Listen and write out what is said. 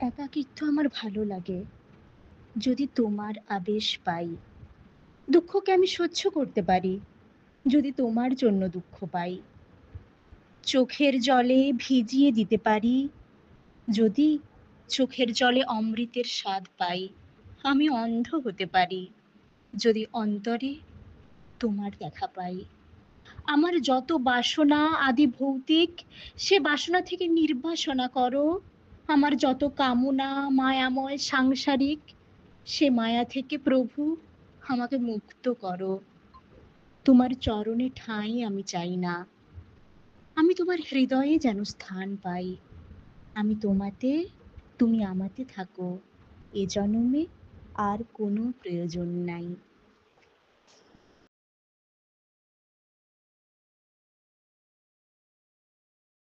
একাকিত্ব আমার ভালো লাগে যদি তোমার আবেশ পাই। দুঃখকে আমি সহ্য করতে পারি যদি তোমার জন্য দুঃখ পাই। চোখের জলে ভিজিয়ে দিতে পারি যদি চোখের জলে অমৃতের স্বাদ পাই। আমি অন্ধ হতে পারি যদি অন্তরে তোমার দেখা পাই। আমার যত বাসনা আদি ভৌতিক, সে বাসনা থেকে নির্বাসনা করো। আমার যত কামনা মায়াময় সাংসারিক, সে মায়া থেকে প্রভু আমাকে মুক্ত করো। তোমার চরণে ঠাঁই আমি চাই না, আমি তোমার হৃদয়ে যেন স্থান পাই। আমি তোমাতে, তুমি আমাতে থাকো, এ জন্মে আর কোনো প্রয়োজন নাই।